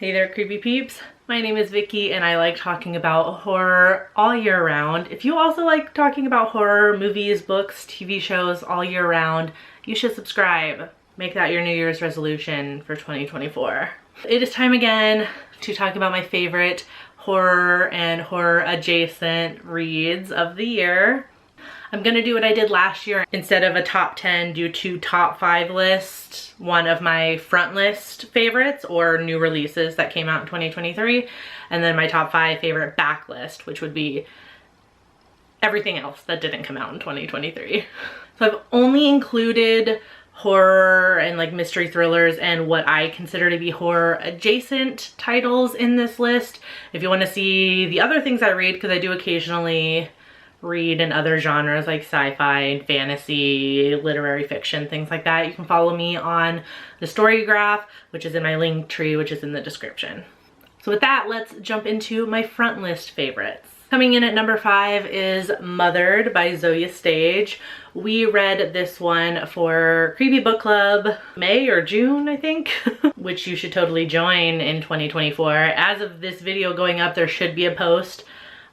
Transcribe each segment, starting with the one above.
Hey there, creepy peeps. My name is Vicky and I like talking about horror all year round. If you also like talking about horror, movies, books, TV shows all year round, you should subscribe. Make that your New Year's resolution for 2024. It is time again to talk about my favorite horror and horror adjacent reads of the year. I'm gonna do what I did last year. Instead of a top 10, do two top 5 lists. One of my front list favorites or new releases that came out in 2023. And then my top 5 favorite back list, which would be everything else that didn't come out in 2023. So I've only included horror and like mystery thrillers and what I consider to be horror adjacent titles in this list. If you want to see the other things I read, because I do occasionally read in other genres like sci-fi and fantasy, literary fiction, things like that, you can follow me on the story graph, which is in my link tree, which is in the description. So with that, let's jump into my front list favorites. Coming in at number 5 is Mothered by Zoya Stage. We read this one for Creepy Book Club May or June, I think, which you should totally join in 2024. As of this video going up, there should be a post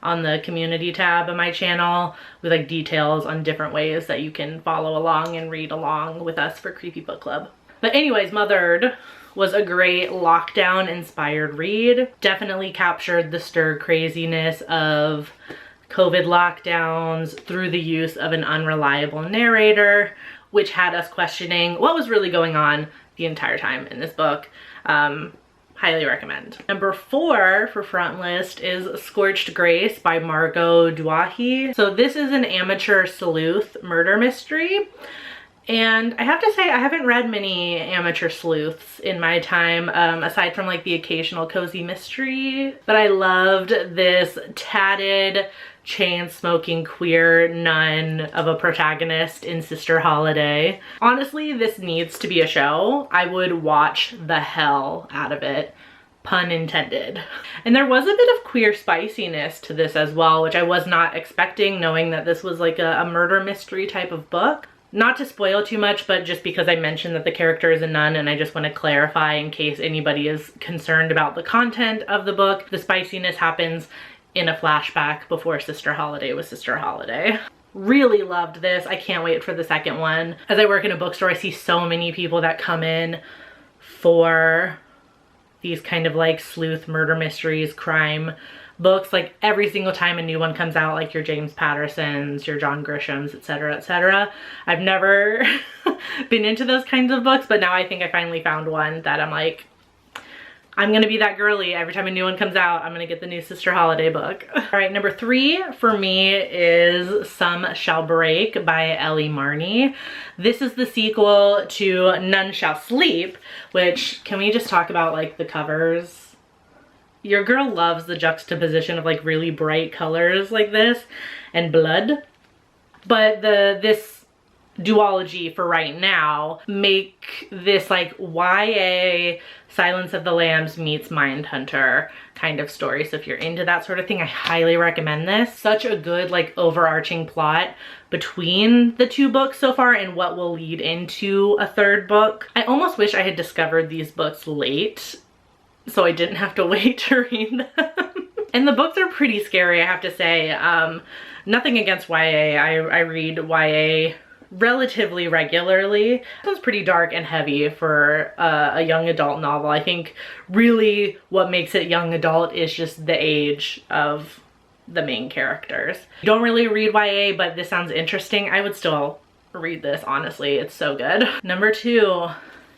on the community tab of my channel with like details on different ways that you can follow along and read along with us for Creepy Book Club. But anyways, Mothered was a great lockdown inspired read. Definitely captured the stir craziness of COVID lockdowns through the use of an unreliable narrator, which had us questioning what was really going on the entire time in this book. Highly recommend. Number 4 for front list is Scorched Grace by Margot Duahi. So this is an amateur sleuth murder mystery. And I have to say, I haven't read many amateur sleuths in my time, aside from like the occasional cozy mystery. But I loved this tatted, chain-smoking queer nun of a protagonist in Sister Holiday. Honestly, this needs to be a show. I would watch the hell out of it. Pun intended. And there was a bit of queer spiciness to this as well, which I was not expecting, knowing that this was like a murder mystery type of book. Not to spoil too much, but just because I mentioned that the character is a nun and I just want to clarify in case anybody is concerned about the content of the book, the spiciness happens in a flashback before Sister Holiday was Sister Holiday. Really loved this. I can't wait for the second one. As I work in a bookstore, I see so many people that come in for these kind of like sleuth murder mysteries, crime books. Like every single time a new one comes out, like your James Pattersons, your John Grishams, etc., etc. I've never been into those kinds of books, but now I think I finally found one that I'm like, I'm gonna be that girly. Every time a new one comes out, I'm gonna get the new Sister Holiday book. All right, number 3 for me is Some Shall Break by Ellie Marney. This is the sequel to None Shall Sleep, which, can we just talk about like the covers? Your girl loves the juxtaposition of like really bright colors like this and blood. But this duology for right now make this like YA Silence of the Lambs meets Mindhunter kind of story. So if you're into that sort of thing, I highly recommend this. Such a good like overarching plot between the 2 books so far and what will lead into a 3rd book. I almost wish I had discovered these books late so I didn't have to wait to read them. And the books are pretty scary, I have to say. Nothing against YA. I read YA relatively regularly. This one's pretty dark and heavy for a young adult novel. I think really what makes it young adult is just the age of the main characters. I don't really read YA, but this sounds interesting. I would still read this, honestly. It's so good. Number 2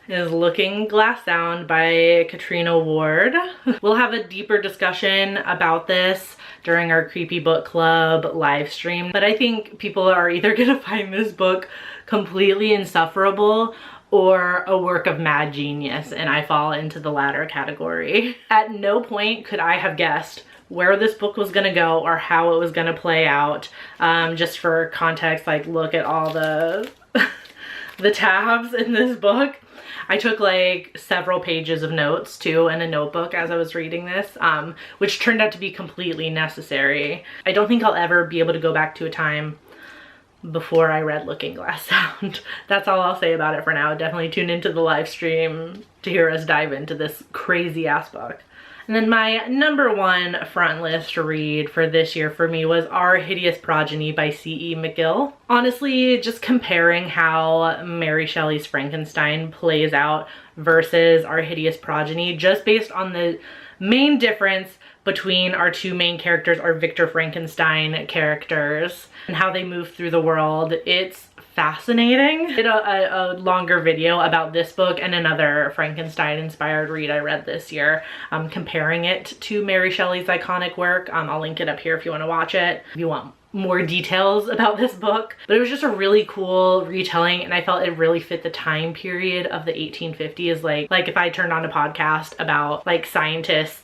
is Looking Glass Down by Katrina Ward. We'll have a deeper discussion about this during our Creepy Book Club live stream, but I think people are either gonna find this book completely insufferable or a work of mad genius, and I fall into the latter category. At no point could I have guessed where this book was gonna go or how it was gonna play out. Just for context, like look at all the the tabs in this book. I took like several pages of notes too in a notebook as I was reading this, which turned out to be completely necessary. I don't think I'll ever be able to go back to a time before I read Looking Glass Sound. That's all I'll say about it for now. Definitely tune into the live stream to hear us dive into this crazy ass book. And then my number one front list read for this year for me was Our Hideous Progeny by C.E. McGill. Honestly, just comparing how Mary Shelley's Frankenstein plays out versus Our Hideous Progeny, just based on the main difference between our two main characters, our Victor Frankenstein characters, and how they move through the world. It's fascinating. I did a longer video about this book and another Frankenstein inspired read I read this year, comparing it to Mary Shelley's iconic work. I'll link it up here if you want to watch it, if you want more details about this book. But it was just a really cool retelling, and I felt it really fit the time period of the 1850s. Like if I turned on a podcast about like scientists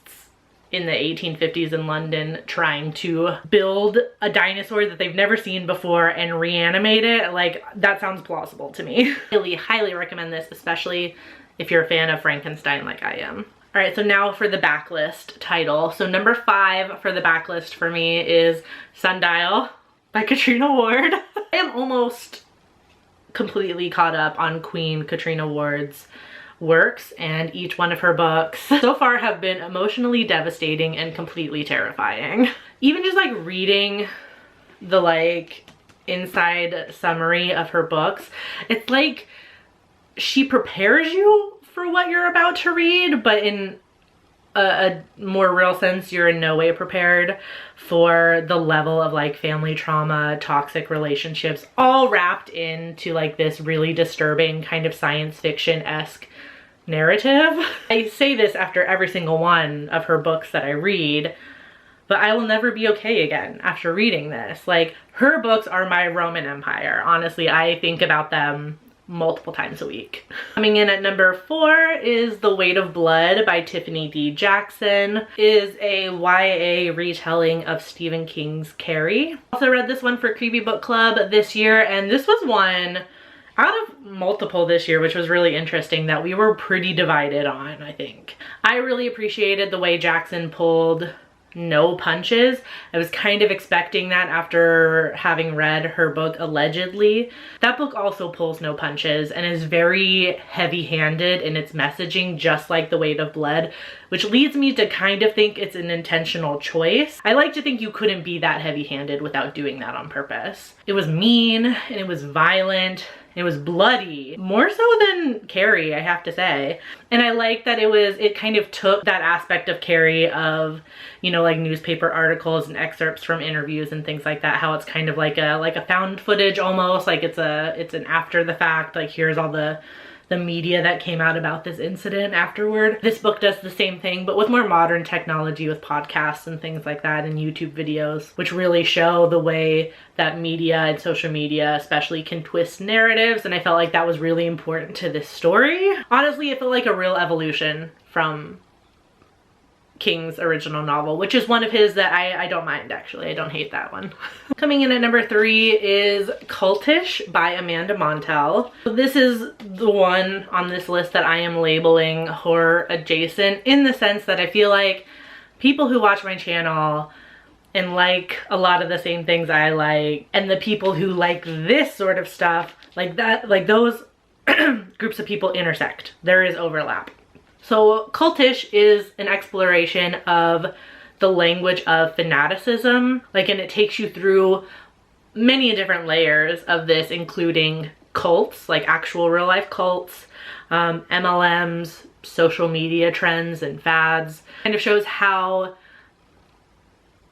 in the 1850s in London trying to build a dinosaur that they've never seen before and reanimate it, like that sounds plausible to me. Really highly recommend this, especially if you're a fan of Frankenstein like I am. All right, so now for the backlist title. So number 5 for the backlist for me is Sundial by Katrina Ward. I am almost completely caught up on Queen Katrina Ward's works, and each one of her books so far have been emotionally devastating and completely terrifying. Even just like reading the like inside summary of her books, it's like she prepares you for what you're about to read, but in a more real sense, you're in no way prepared for the level of like family trauma, toxic relationships, all wrapped into like this really disturbing kind of science fiction-esque narrative. I say this after every single one of her books that I read, but I will never be okay again after reading this. Like, her books are my Roman Empire. Honestly, I think about them multiple times a week. Coming in at number 4 is The Weight of Blood by Tiffany D. Jackson. It is a YA retelling of Stephen King's Carrie. Also read this one for Creepy Book Club this year, and this was one out of multiple this year, which was really interesting, that we were pretty divided on, I think. I really appreciated the way Jackson pulled no punches. I was kind of expecting that after having read her book Allegedly. That book also pulls no punches and is very heavy-handed in its messaging, just like The Weight of Blood, which leads me to kind of think it's an intentional choice. I like to think you couldn't be that heavy-handed without doing that on purpose. It was mean, and it was violent, it was bloody, more so than Carrie, I have to say. And I like that it kind of took that aspect of Carrie of, you know, like newspaper articles and excerpts from interviews and things like that, how it's kind of like a found footage almost, like it's an after the fact, like here's all the media that came out about this incident afterward. This book does the same thing, but with more modern technology, with podcasts and things like that and YouTube videos, which really show the way that media and social media especially can twist narratives. And I felt like that was really important to this story. Honestly, it felt like a real evolution from King's original novel, which is one of his that I don't mind, actually. I don't hate that one. Coming in at number 3 is Cultish by Amanda Montell. So this is the one on this list that I am labeling horror adjacent, in the sense that I feel like people who watch my channel and like a lot of the same things I like, and the people who like this sort of stuff, like that, like those groups of people intersect. There is overlap. So Cultish is an exploration of the language of fanaticism, like, and it takes you through many different layers of this, including cults, like actual real life cults, MLMs, social media trends and fads. Kind of shows how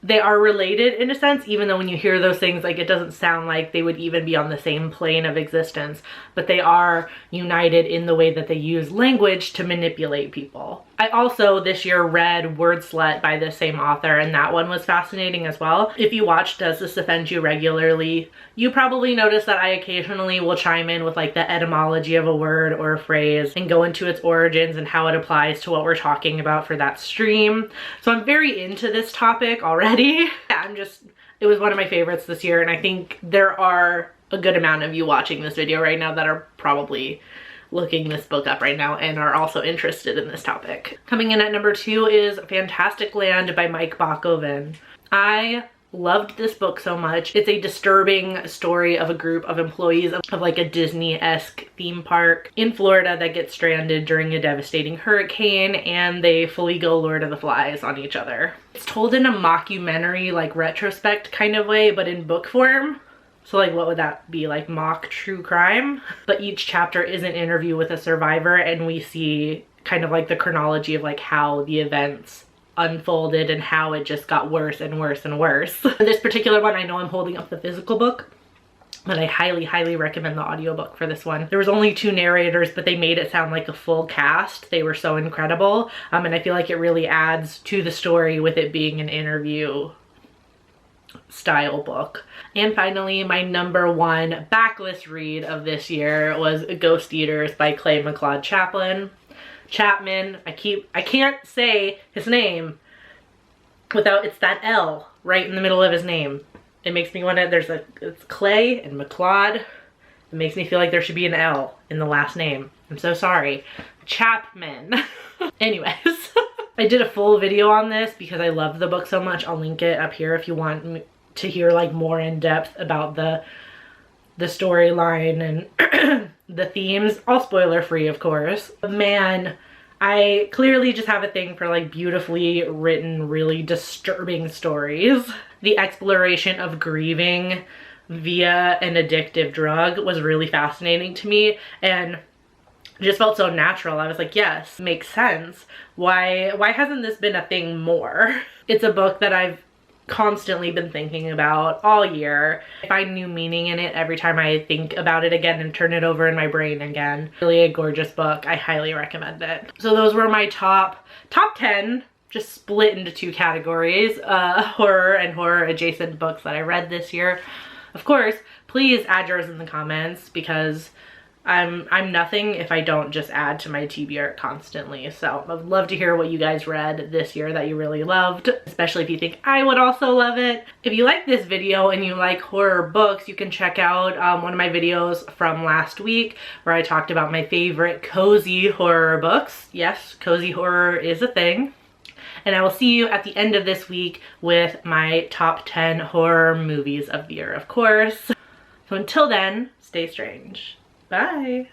they are related in a sense, even though when you hear those things, like, it doesn't sound like they would even be on the same plane of existence, but they are united in the way that they use language to manipulate people. I also this year read Word Slut by the same author, and that one was fascinating as well. If you watch Does This Offend You regularly, you probably notice that I occasionally will chime in with like the etymology of a word or a phrase and go into its origins and how it applies to what we're talking about for that stream. So I'm very into this topic already. It was one of my favorites this year, and I think there are a good amount of you watching this video right now that are probably looking this book up right now and are also interested in this topic. Coming in at number 2 is Fantastic Land by Mike Bakoven. I loved this book so much. It's a disturbing story of a group of employees of like a Disney-esque theme park in Florida that gets stranded during a devastating hurricane, and they fully go Lord of the Flies on each other. It's told in a mockumentary, like retrospect kind of way, but in book form. So like what would that be, like mock true crime? But each chapter is an interview with a survivor, and we see kind of like the chronology of like how the events unfolded and how it just got worse and worse and worse. This particular one, I know I'm holding up the physical book, but I highly recommend the audiobook for this one. There was only 2 narrators, but they made it sound like a full cast. They were so incredible. And I feel like it really adds to the story with it being an interview style book. And finally, my #1 backlist read of this year was Ghost Eaters by Clay McLeod Chapman. I can't say his name without, it's that L right in the middle of his name. It makes me want to, it's Clay and McLeod. It makes me feel like there should be an L in the last name. I'm so sorry. Chapman. Anyways, I did a full video on this because I love the book so much. I'll link it up here if you want to hear like more in depth about the storyline and the themes, all spoiler free of course. Man, I clearly just have a thing for like beautifully written, really disturbing stories. The exploration of grieving via an addictive drug was really fascinating to me, and just felt so natural. I was like, yes, makes sense. Why hasn't this been a thing more? It's a book that I've constantly been thinking about all year. I find new meaning in it every time I think about it again and turn it over in my brain again. Really a gorgeous book. I highly recommend it. So those were my top 10, just split into 2 categories, horror and horror adjacent books that I read this year. Of course, please add yours in the comments because I'm nothing if I don't just add to my TBR constantly. So I would love to hear what you guys read this year that you really loved, especially if you think I would also love it. If you like this video and you like horror books, you can check out one of my videos from last week where I talked about my favorite cozy horror books. Yes, cozy horror is a thing. And I will see you at the end of this week with my top 10 horror movies of the year, of course. So until then, stay strange. Bye.